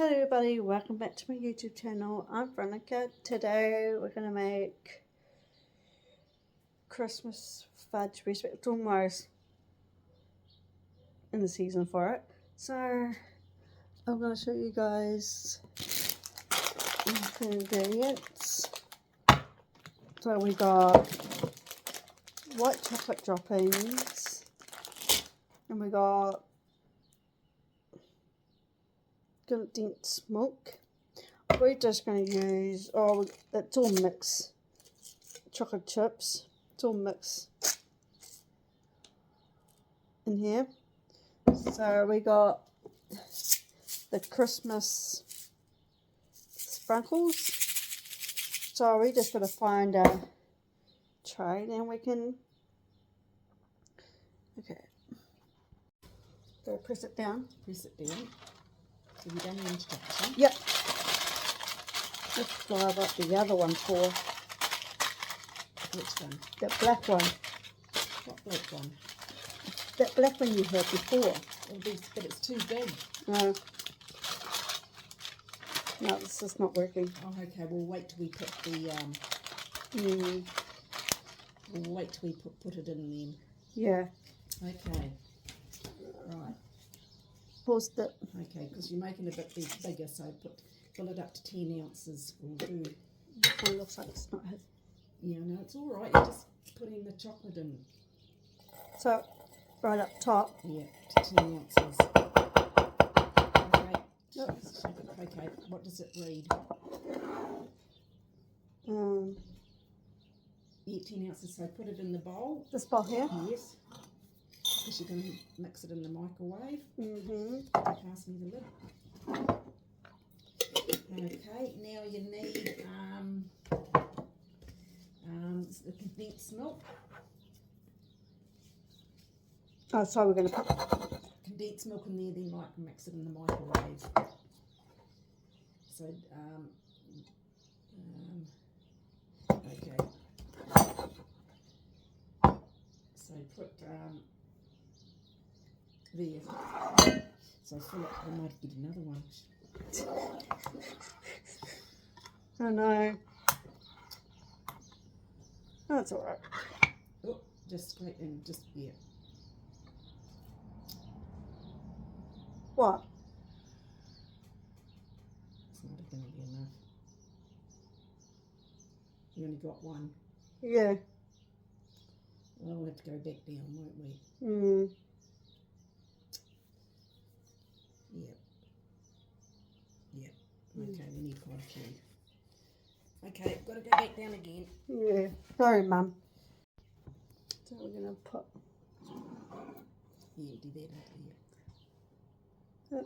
Hello everybody, welcome back to my YouTube channel. I'm Veronica. Today we're going to make Christmas fudge recipe. It's almost in the season for it. So I'm going to show you guys the ingredients. So we got white chocolate droppings and we got condensed milk. We're just going to use, it's all mixed, chocolate chips, it's all mixed in here. So we got the Christmas sprinkles. So we just got to find a tray and we can, okay, so press it down. Press it down. So you done the instruction? Yep. Let's fly up the other one for. Which one? That black one. What black one? That black one you had before. But it's too big. No. No, this is not working. Oh, okay. We'll wait till we put the We'll wait till we put it in then. Yeah. Okay. Right. Paused it. Okay, because you're making it a bit bigger, so fill it up to 10 ounces will do. This one looks like it's not hit. Yeah, no, it's all right. You're just putting the chocolate in. So, right up top. Yeah, to 10 ounces. Okay. Yep. Okay, what does it read? Yeah, 10 ounces, so put it in the bowl. This bowl here? Yes. Because you're going to mix it in the microwave. Pass me the lid. Okay, now you need the condensed milk. Oh, so we're going to put Condensed milk in there, then mix it in the microwave. So, okay. So put there. So fill it. I might get another one. Oh no. That's alright. Oh, just scrape and just What? It's not going to be enough. You only got one. Yeah. Well, we'll have to go back down, won't we? Yep. Okay, we need quite a few. Okay, got to go back down again. Yeah. Sorry, Mum. So we're going to put. Yeah, do that up here.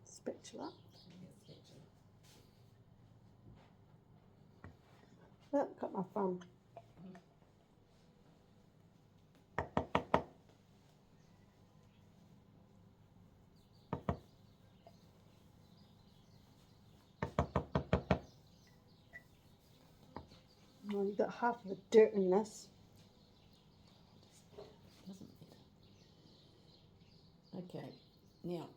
Spatula. Oh, got my phone. Oh, you got half of the dirt in this. Doesn't matter. Okay, now.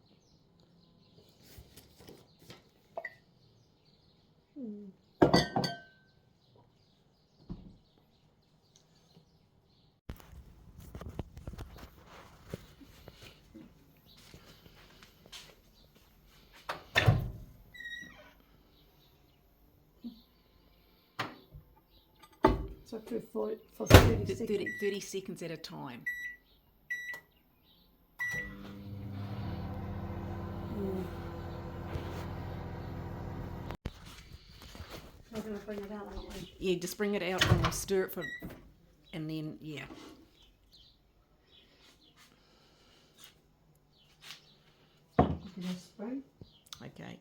So for 30 seconds. 30 seconds at a time. We're going to bring it out, aren't we? Yeah, just bring it out and we'll stir it and then, yeah. Spoon. Okay.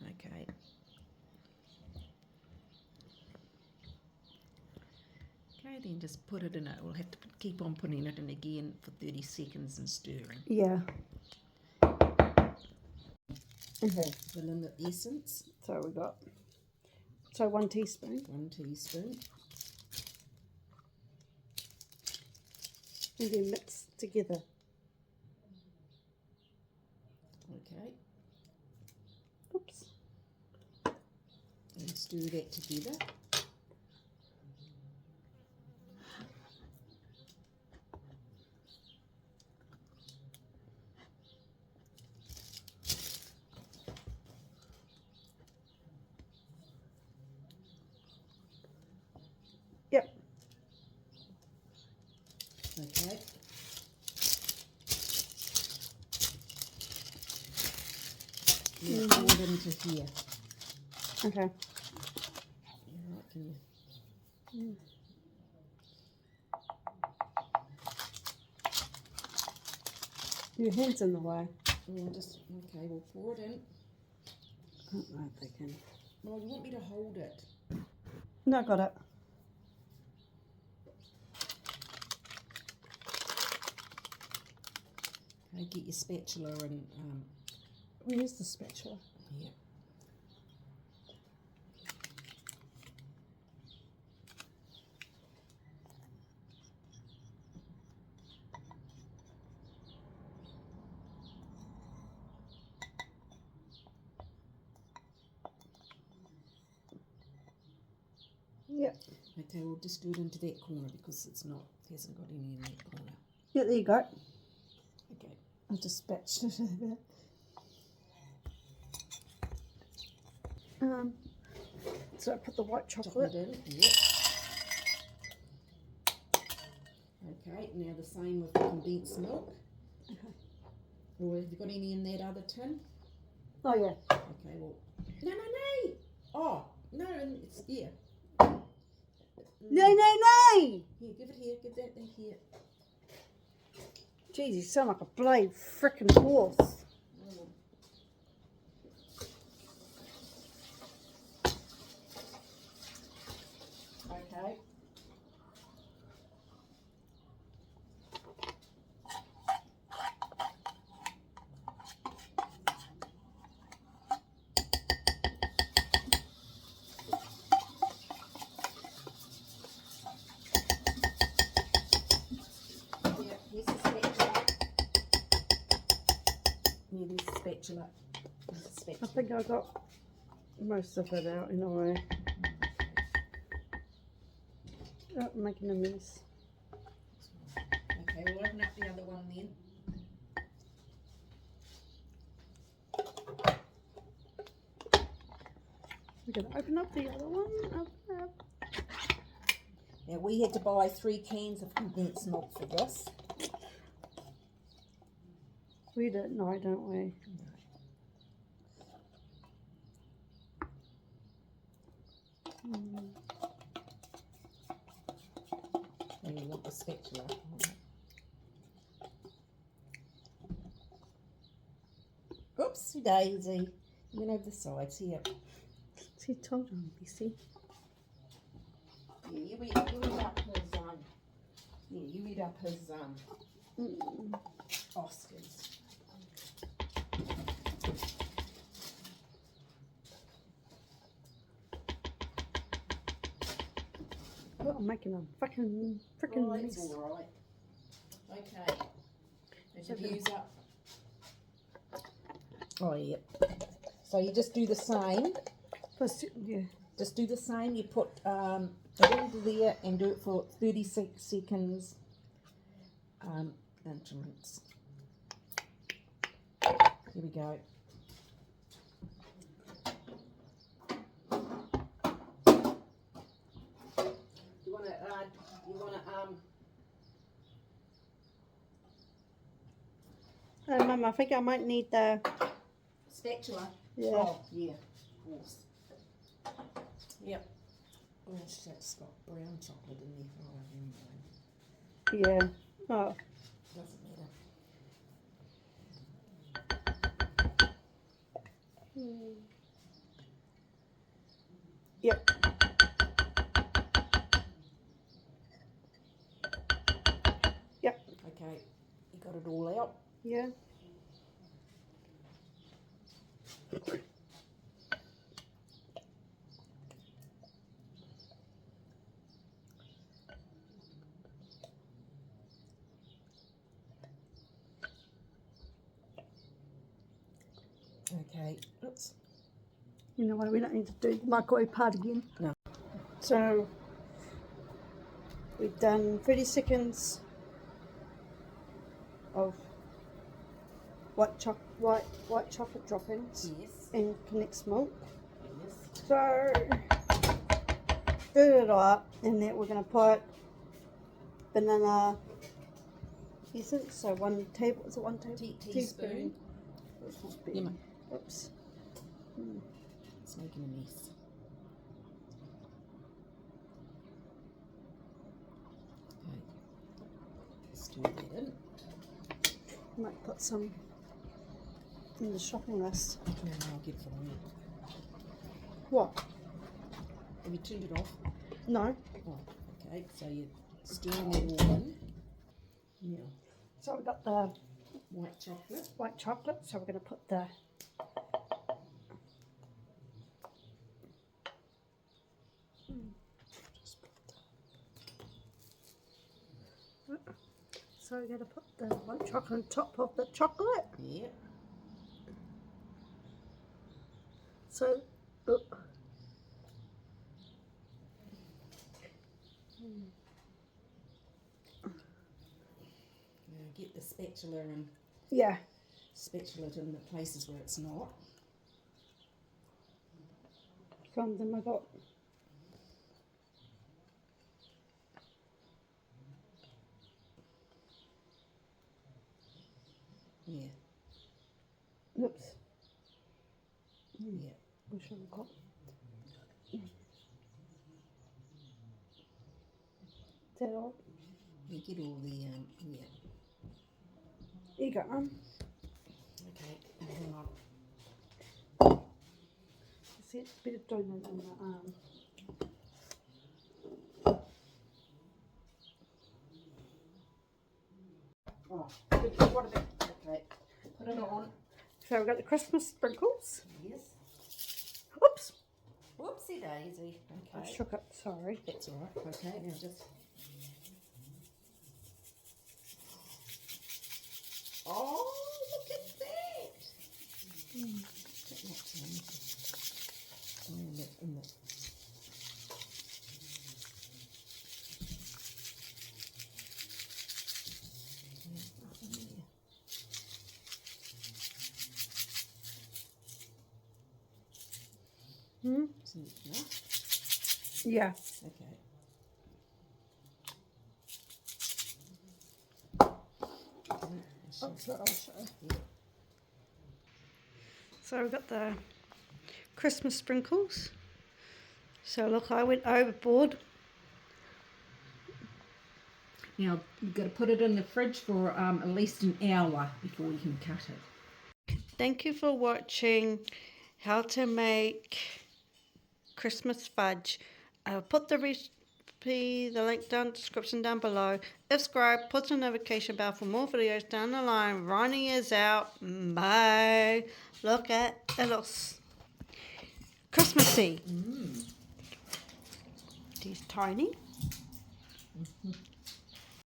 Okay. Okay, then just put it in it. We'll have to keep on putting it in again for 30 seconds and stirring. Yeah. Okay. Vanilla essence. So we got 1 teaspoon. 1 teaspoon. And then mix together. Okay. Oops. And stir that together. Yep. Okay. Now pour it into here. Okay. Alright, can you? Your hand's in the way. Yeah, just okay. We'll pour it in. I don't know if they can. Well, you want me to hold it? No, I got it. Okay, get your spatula and Where's the spatula? yeah. Yep. Okay, we'll just do it into that corner because it hasn't got any in that corner. Yeah, there you go. Okay. I just spatula it a bit. So I put the white chocolate. In. Yep. Okay, now the same with the condensed milk. Okay. Or have you got any in that other tin? Oh yeah. Okay, well, no. Oh, no, it's yeah. No. Here, give it here, give that here. Jeez, you sound like a bloody frickin' horse. Okay. Here's the spatula. I think I got most of it out in a way. Oh, I'm making a mess. Okay, we'll open up the other one then. We're going to open up the other one. Open up. Now we had to buy 3 cans of condensed milk for this. We don't know, don't we? And you want the spatula. Oopsie daisy. You went over the sides here. See, told you, see? Yeah, you eat up his yeah, you eat up his Oscars. Oh, I'm making a frickin' Oh, mess. that's all right. Okay. Is your views up? Oh, yep. So you just do the same. First, yeah. Just do the same. You put it into there and do it for 36 seconds. Increments. Here we go. You want to Mum, I think I might need the spatula. Yeah. Oh, yeah, of course. Yep. Oh, that's got brown chocolate in there. Oh, never mind. Yeah. Oh. Doesn't matter. Yep. Okay, you got it all out? Yeah. Okay, oops. You know what, we don't need to do the microwave part again. No. So we've done 30 seconds of white chocolate droppings Yes. and condensed milk. Yes. So stir it all up, and then we're going to put banana essence. So 1 table, is it 1 teaspoon. That's not big. Yeah, mate. Oops. It's making a mess. Okay. Stir that in. Might put some in the shopping list. No, I'll get it for the meat. What? Have you turned it off? No. Oh, okay. So you're stirring it all in. Now, So we've got the white chocolate. white chocolate. So we're going to put the So we're going to put the white chocolate on top of the chocolate. Yep. So, Now get the spatula and yeah. spatula it in the places where it's not. Some of them I got. Yeah. Oops. Yeah. We should have got. Is that all? You get all the yeah. There you go. Okay. Hang on. See, it's a bit of donut on the arm. Oh, what about? Okay. Put it on. So we've got the Christmas sprinkles. Yes. Oops. Whoopsie daisy. I Okay. shook it. Sorry. That's all right. Okay. Now just. Oh, look at that. That looks amazing. In the Hmm? Isn't it enough? Yeah. Okay. Oh, sorry, I'll show. Yeah. So we've got the Christmas sprinkles. So look, I went overboard. Now you've got to put it in the fridge for at least an hour before you can cut it. Thank you for watching how to make Christmas fudge. I'll put the recipe, the link down, description down below. If subscribe, put the notification bell for more videos down the line. Ronnie is out. Bye. Look at it, looks Christmassy. He's tiny.